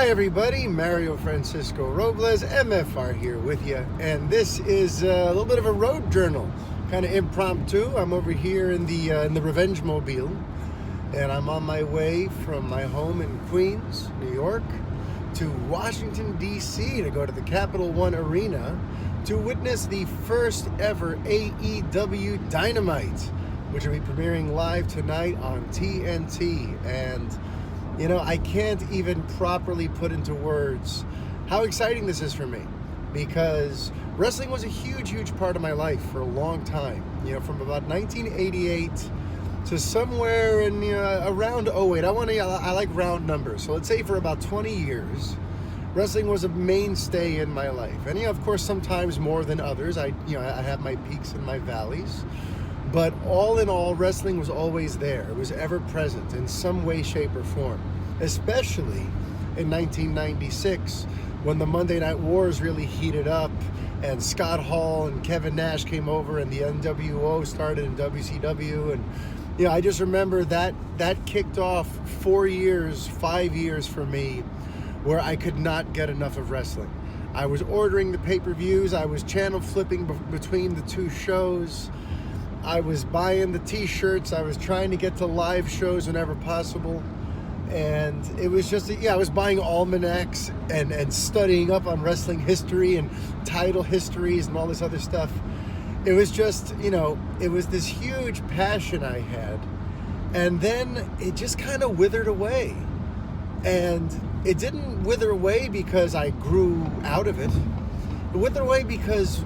Hi everybody, Mario Francisco Robles, MFR here with you, and this is a little bit of a road journal, kind of impromptu. I'm over here in the Revenge Mobile, and I'm on my way from my home in Queens, New York, to Washington, D.C. to go to the Capital One Arena to witness the first ever AEW Dynamite, which will be premiering live tonight on TNT. And you know, I can't even properly put into words how exciting this is for me, because wrestling was a huge part of my life for a long time. You know, from about 1988 to somewhere in around 08. I like round numbers, so let's say for about 20 years, wrestling was a mainstay in my life. And of course, sometimes more than others. I have my peaks and my valleys. But all in all, wrestling was always there. It was ever present in some way, shape, or form. Especially in 1996, when the Monday Night Wars really heated up, and Scott Hall and Kevin Nash came over, and the NWO started in WCW. And I just remember that kicked off 5 years for me, where I could not get enough of wrestling. I was ordering the pay-per-views. I was channel flipping between the two shows. I was buying the t-shirts. I was trying to get to live shows whenever possible. And it was just, I was buying almanacs and studying up on wrestling history and title histories and all this other stuff. It was just, it was this huge passion I had. And then it just kind of withered away. And it didn't wither away because I grew out of it. It withered away because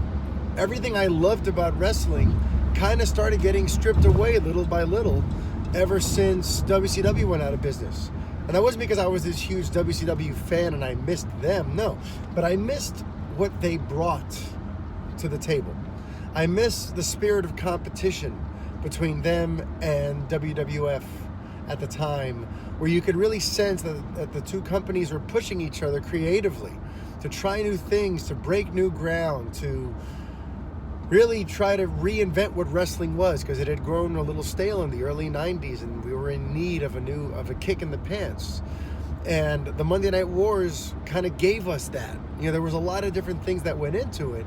everything I loved about wrestling kind of started getting stripped away little by little ever since WCW went out of business. And that wasn't because I was this huge WCW fan and I missed them, no. But I missed what they brought to the table. I missed the spirit of competition between them and WWF at the time, where you could really sense that the two companies were pushing each other creatively to try new things, to break new ground, to really try to reinvent what wrestling was, because it had grown a little stale in the early 90s and we were in need of a kick in the pants. And the Monday Night Wars kind of gave us that. There was a lot of different things that went into it,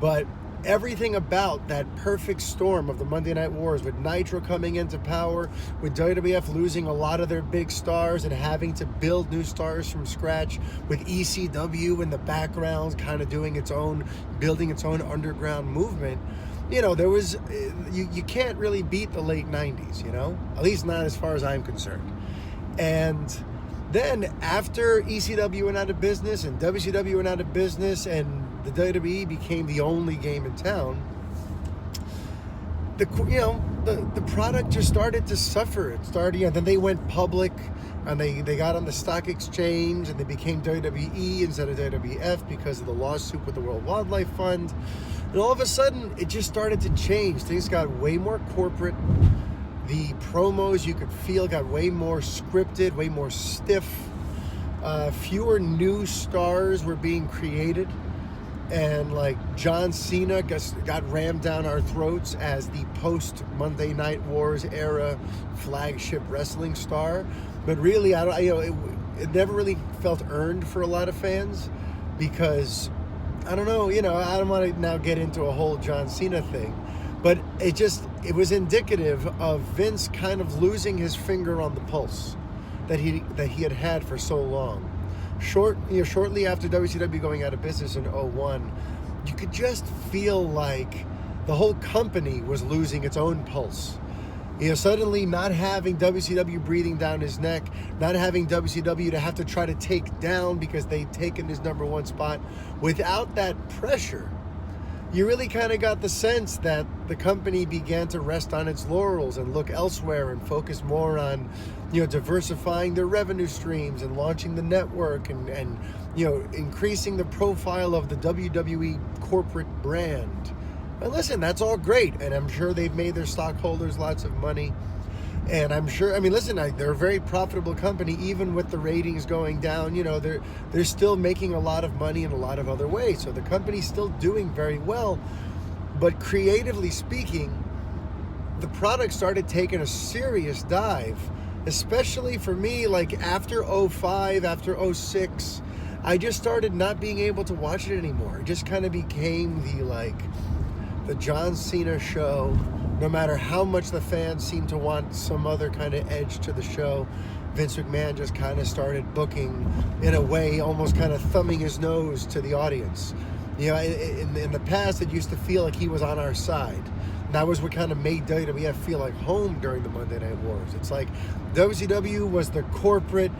but everything about that perfect storm of the Monday Night Wars, with Nitro coming into power, with WWF losing a lot of their big stars and having to build new stars from scratch, with ECW in the background kind of building its own underground movement. There was, you can't really beat the late 90s, at least not as far as I'm concerned. And then after ECW went out of business and WCW went out of business and the WWE became the only game in town, the product just started to suffer. It started, then they went public and they got on the stock exchange and they became WWE instead of WWF because of the lawsuit with the World Wildlife Fund. And all of a sudden, it just started to change. Things got way more corporate. The promos you could feel got way more scripted, way more stiff. Fewer new stars were being created. And like John Cena got rammed down our throats as the post-Monday Night Wars era flagship wrestling star. But really, it never really felt earned for a lot of fans, because, I don't know, I don't want to now get into a whole John Cena thing, but it was indicative of Vince kind of losing his finger on the pulse that he had for so long. Shortly after WCW going out of business in 2001, you could just feel like the whole company was losing its own pulse. Suddenly not having WCW breathing down his neck, not having WCW to have to try to take down because they'd taken his number one spot. Without that pressure, you really kind of got the sense that the company began to rest on its laurels and look elsewhere and focus more on, diversifying their revenue streams and launching the network and increasing the profile of the WWE corporate brand. And listen, that's all great, and I'm sure they've made their stockholders lots of money. And I'm sure, they're a very profitable company, even with the ratings going down. They're still making a lot of money in a lot of other ways. So the company's still doing very well. But creatively speaking, the product started taking a serious dive especially for me, like after '05, after '06, I just started not being able to watch it anymore. It just kind of became the John Cena show. No matter how much the fans seemed to want some other kind of edge to the show, Vince McMahon just kind of started booking in a way, almost kind of thumbing his nose to the audience. You know, in the past, it used to feel like he was on our side. And that was what kind of made WWF feel like home during the Monday Night Wars. It's like WCW was the corporate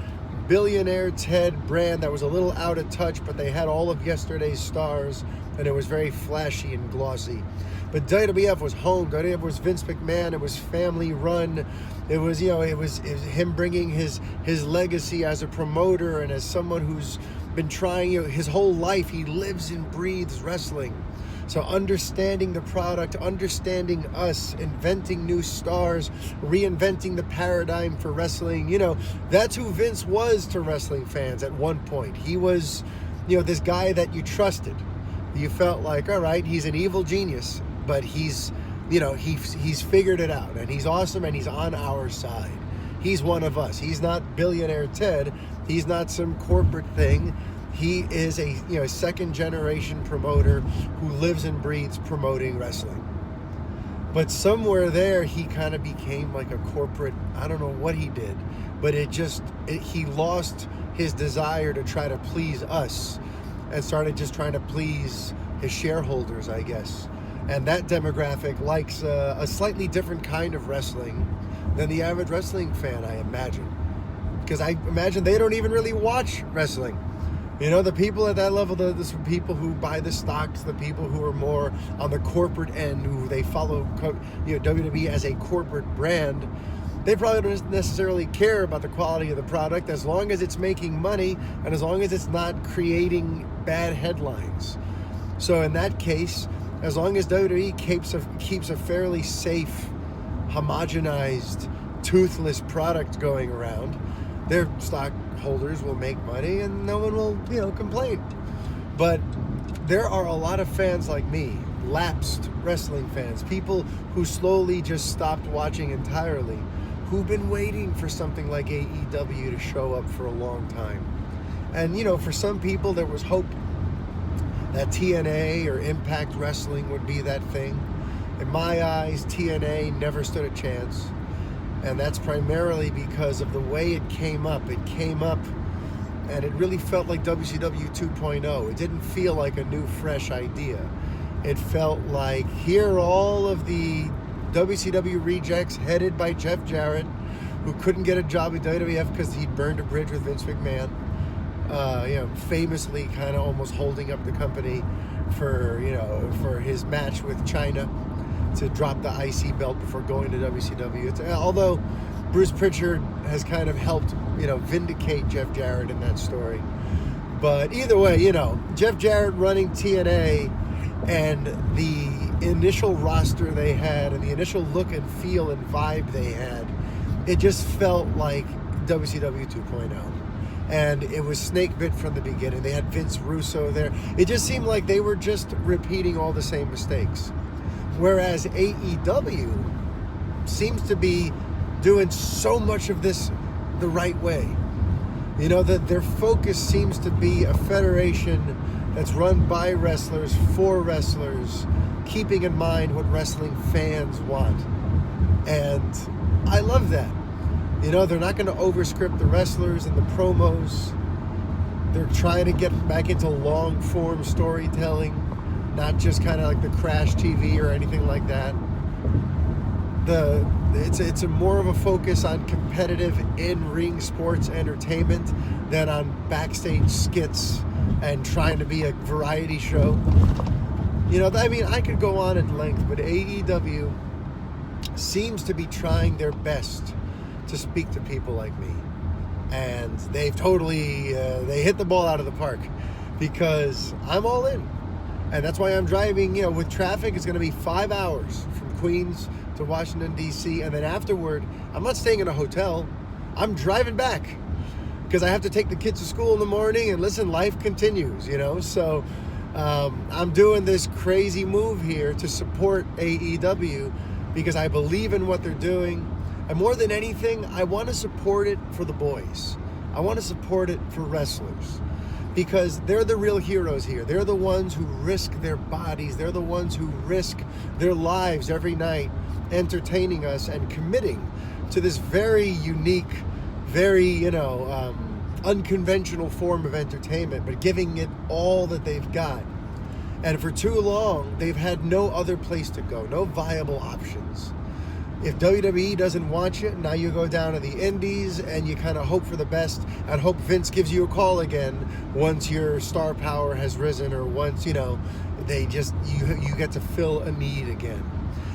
billionaire Ted brand that was a little out of touch, but they had all of yesterday's stars, and it was very flashy and glossy. But WWF was home. WWF was Vince McMahon. It was family run. It was, it was him bringing his legacy as a promoter and as someone who's been trying, his whole life. He lives and breathes wrestling. So understanding the product, understanding us, inventing new stars, reinventing the paradigm for wrestling. That's who Vince was to wrestling fans at one point. He was, this guy that you trusted. You felt like, all right, he's an evil genius, but he's figured it out, and he's awesome, and he's on our side. He's one of us. He's not billionaire Ted. He's not some corporate thing. He is a second generation promoter who lives and breathes promoting wrestling. But somewhere there, he kind of became like a corporate, I don't know what he did, but he lost his desire to try to please us and started just trying to please his shareholders, I guess. And that demographic likes a slightly different kind of wrestling than the average wrestling fan, I imagine. Because I imagine they don't even really watch wrestling. The people at that level, the people who buy the stocks, the people who are more on the corporate end, who they follow WWE as a corporate brand, they probably don't necessarily care about the quality of the product as long as it's making money and as long as it's not creating bad headlines. So in that case, as long as WWE keeps a fairly safe, homogenized, toothless product going around, their stockholders will make money and no one will, complain. But there are a lot of fans like me, lapsed wrestling fans, people who slowly just stopped watching entirely, who've been waiting for something like AEW to show up for a long time. And, for some people there was hope that TNA or Impact Wrestling would be that thing. In my eyes, TNA never stood a chance. And that's primarily because of the way it came up. It came up and it really felt like WCW 2.0. It didn't feel like a new, fresh idea. It felt like here are all of the WCW rejects headed by Jeff Jarrett, who couldn't get a job at WWF because he'd burned a bridge with Vince McMahon. Famously kind of almost holding up the company for his match with China to drop the IC belt before going to WCW. Although Bruce Pritchard has kind of helped, vindicate Jeff Jarrett in that story. But either way, Jeff Jarrett running TNA and the initial roster they had and the initial look and feel and vibe they had, it just felt like WCW 2.0. And it was snake bit from the beginning. They had Vince Russo there. It just seemed like they were just repeating all the same mistakes. Whereas AEW seems to be doing so much of this the right way. That their focus seems to be a federation that's run by wrestlers, for wrestlers, keeping in mind what wrestling fans want. And I love that. They're not going to overscript the wrestlers and the promos. They're trying to get back into long-form storytelling, not just kind of like the Crash TV or anything like that. It's a more of a focus on competitive in-ring sports entertainment than on backstage skits and trying to be a variety show. I could go on at length, but AEW seems to be trying their best to speak to people like me. And they've totally, they hit the ball out of the park because I'm all in. And that's why I'm driving, with traffic, it's going to be 5 hours from Queens to Washington, D.C. And then afterward, I'm not staying in a hotel. I'm driving back because I have to take the kids to school in the morning and listen, life continues, So I'm doing this crazy move here to support AEW because I believe in what they're doing. And more than anything, I want to support it for the boys. I want to support it for wrestlers, because they're the real heroes here. They're the ones who risk their bodies. They're the ones who risk their lives every night entertaining us and committing to this very unique, very, unconventional form of entertainment, but giving it all that they've got. And for too long, they've had no other place to go, no viable options. If WWE doesn't want you, now you go down to the indies and you kind of hope for the best and hope Vince gives you a call again once your star power has risen, or once, you get to fill a need again.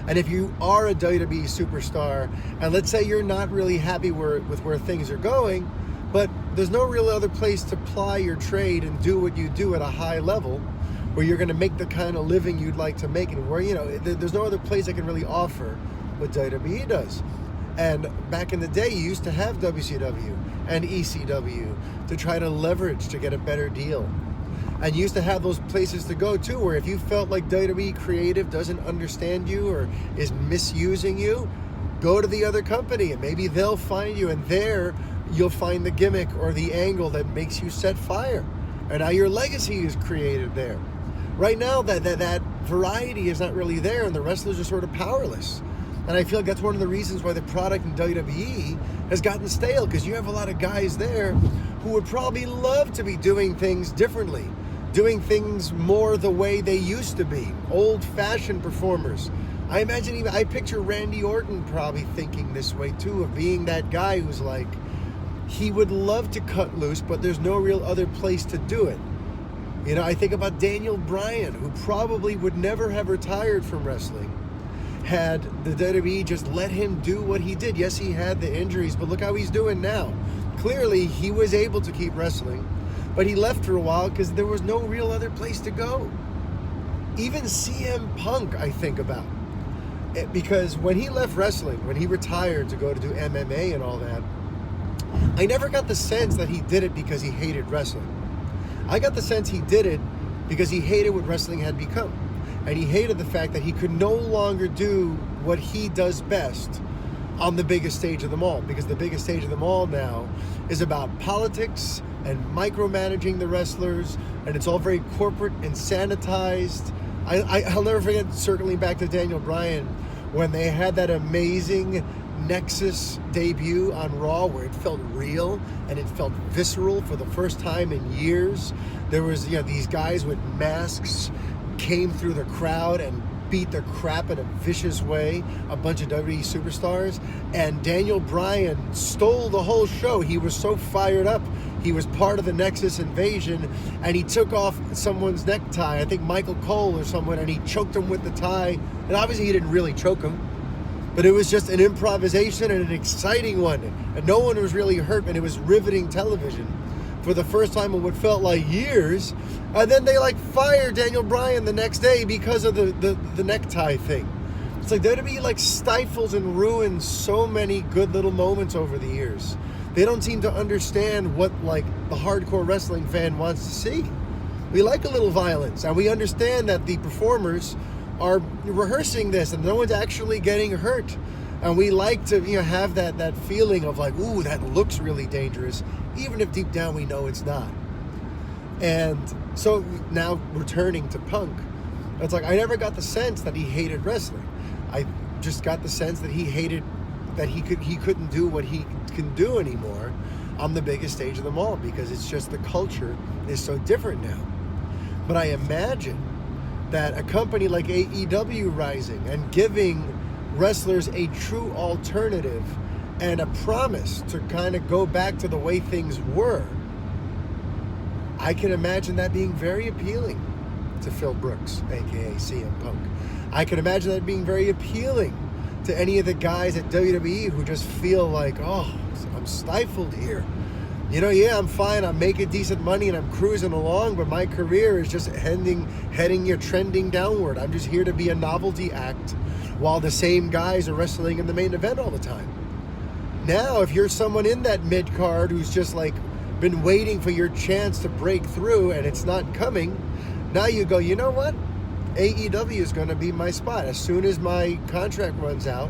And if you are a WWE superstar, and let's say you're not really happy with where things are going, but there's no real other place to ply your trade and do what you do at a high level, where you're going to make the kind of living you'd like to make, and where, there's no other place that can really offer what WWE does. And back in the day, you used to have WCW and ECW to try to leverage to get a better deal. And you used to have those places to go to, where if you felt like WWE creative doesn't understand you or is misusing you, go to the other company and maybe they'll find you, and there you'll find the gimmick or the angle that makes you set fire. And now your legacy is created there. Right now, that variety is not really there, and the wrestlers are sort of powerless. And I feel like that's one of the reasons why the product in WWE has gotten stale, because you have a lot of guys there who would probably love to be doing things differently, doing things more the way they used to be, old-fashioned performers. I picture Randy Orton probably thinking this way too, of being that guy who's like, he would love to cut loose, but there's no real other place to do it. I think about Daniel Bryan, who probably would never have retired from wrestling had the WWE just let him do what he did. Yes, he had the injuries, but look how he's doing now. Clearly, he was able to keep wrestling, but he left for a while because there was no real other place to go. Even CM Punk, I think about. Because when he left wrestling, when he retired to go to do MMA and all that, I never got the sense that he did it because he hated wrestling. I got the sense he did it because he hated what wrestling had become. And he hated the fact that he could no longer do what he does best on the biggest stage of them all. Because the biggest stage of them all now is about politics and micromanaging the wrestlers. And it's all very corporate and sanitized. I'll never forget circling back to Daniel Bryan when they had that amazing Nexus debut on Raw, where it felt real and it felt visceral for the first time in years. There was, these guys with masks came through the crowd and beat the crap in a vicious way, a bunch of WWE superstars, and Daniel Bryan stole the whole show. He was so fired up. He was part of the Nexus invasion, and he took off someone's necktie, I think Michael Cole or someone, and he choked him with the tie. And obviously he didn't really choke him, but it was just an improvisation and an exciting one, and no one was really hurt, and it was riveting television for the first time in what felt like years. And then they fired Daniel Bryan the next day because of the necktie thing. It's like WWE stifles and ruins so many good little moments over the years. They don't seem to understand what the hardcore wrestling fan wants to see. We like a little violence, and we understand that the performers are rehearsing this and no one's actually getting hurt. And we like to have that feeling of ooh, that looks really dangerous, even if deep down we know it's not. And so now returning to Punk, it's I never got the sense that he hated wrestling. I just got the sense that he hated that he couldn't do what he can do anymore on the biggest stage of them all, because it's just the culture is so different now. But I imagine that a company like AEW rising and giving wrestlers a true alternative and a promise to kind of go back to the way things were, I can imagine that being very appealing to Phil Brooks, aka CM Punk. I can imagine that being very appealing to any of the guys at WWE who just feel oh, I'm stifled here. I'm fine, I'm making decent money and I'm cruising along, but my career is just trending downward. I'm just here to be a novelty act while the same guys are wrestling in the main event all the time. Now, if you're someone in that mid-card who's just been waiting for your chance to break through and it's not coming, now you go, you know what? AEW is going to be my spot. As soon as my contract runs out,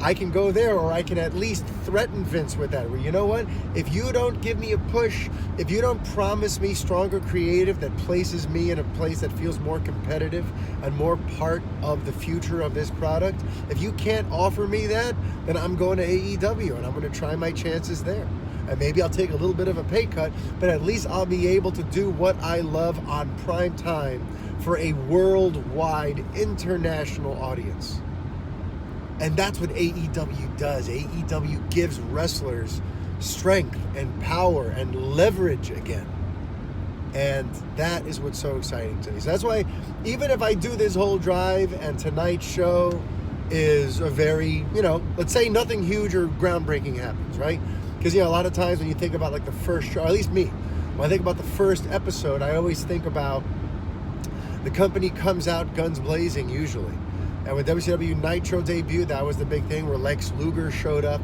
I can go there, or I can at least threaten Vince with that. Where, you know what? If you don't give me a push, if you don't promise me stronger creative that places me in a place that feels more competitive and more part of the future of this product, if you can't offer me that, then I'm going to AEW and I'm going to try my chances there. And maybe I'll take a little bit of a pay cut, but at least I'll be able to do what I love on prime time for a worldwide, international audience. And that's what AEW does. AEW gives wrestlers strength and power and leverage again. And that is what's so exciting to me. So that's why, even if I do this whole drive and tonight's show is a very, let's say nothing huge or groundbreaking happens, right? Because, a lot of times when you think about like the first show, or at least me, when I think about the first episode, I always think about the company comes out guns blazing usually. And when WCW Nitro debuted, that was the big thing where Lex Luger showed up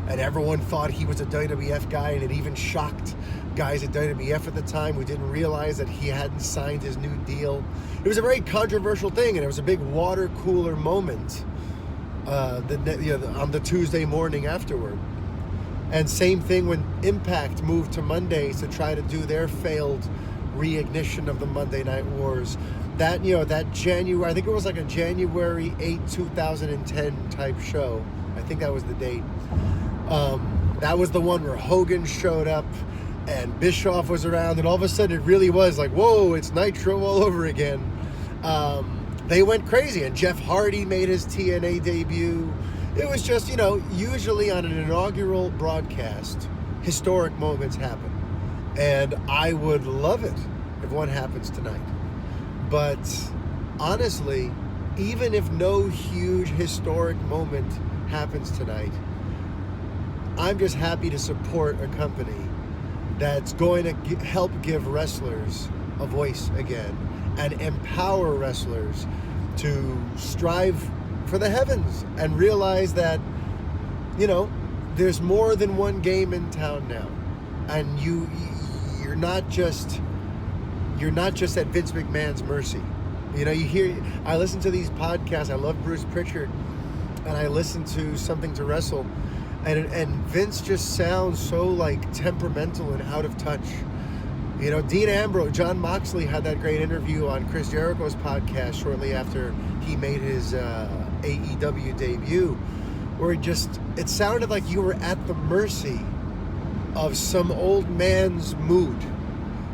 and everyone thought he was a WWF guy, and it even shocked guys at WWF at the time who didn't realize that he hadn't signed his new deal. It was a very controversial thing, and it was a big water cooler moment on the Tuesday morning afterward. And same thing when Impact moved to Mondays to try to do their failed reignition of the Monday Night Wars. That, that January, I think it was like a January 8, 2010 type show. I think that was the date. That was the one where Hogan showed up and Bischoff was around, and all of a sudden it really was like, whoa, it's Nitro all over again. They went crazy, and Jeff Hardy made his TNA debut. It was just, usually on an inaugural broadcast, historic moments happen. And I would love it if one happens tonight. But honestly, even if no huge historic moment happens tonight, I'm just happy to support a company that's going to help give wrestlers a voice again and empower wrestlers to strive for the heavens and realize that, there's more than one game in town now. And you're not just at Vince McMahon's mercy. I listen to these podcasts. I love Bruce Pritchard, and I listen to Something to Wrestle, and Vince just sounds so like temperamental and out of touch. Dean Ambrose, John Moxley had that great interview on Chris Jericho's podcast shortly after he made his AEW debut, where it sounded like you were at the mercy of some old man's mood.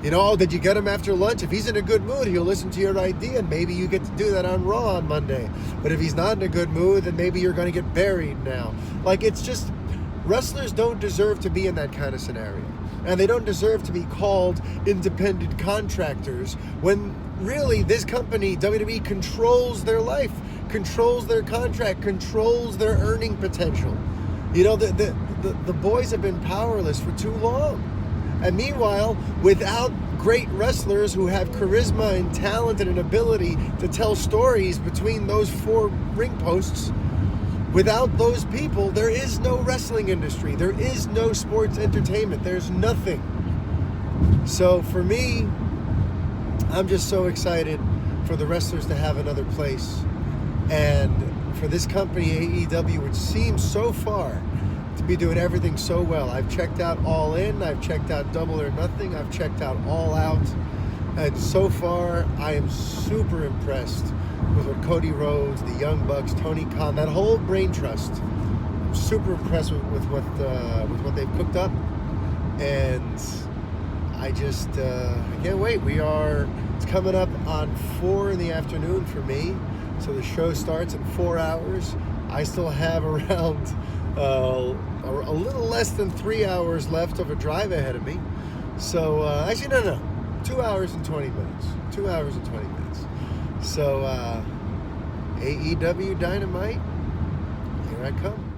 Did you get him after lunch? If he's in a good mood, he'll listen to your idea, and maybe you get to do that on Raw on Monday. But if he's not in a good mood, then maybe you're going to get buried now. It's just, wrestlers don't deserve to be in that kind of scenario. And they don't deserve to be called independent contractors when really this company, WWE, controls their life, controls their contract, controls their earning potential. The boys have been powerless for too long. And meanwhile, without great wrestlers who have charisma and talent and an ability to tell stories between those four ring posts, without those people, there is no wrestling industry. There is no sports entertainment. There's nothing. So for me, I'm just so excited for the wrestlers to have another place. And for this company, AEW, which seems so far to be doing everything so well. I've checked out All In, I've checked out Double or Nothing, I've checked out All Out, and so far I am super impressed with what Cody Rhodes, the Young Bucks, Tony Khan, that whole brain trust. I'm super impressed with what they've cooked up, and I can't wait. It's coming up on 4 in the afternoon for me, so the show starts in 4 hours. I still have around a little less than 3 hours left of a drive ahead of me. So, actually, no. 2 hours and 20 minutes. 2 hours and 20 minutes. So, AEW Dynamite, here I come.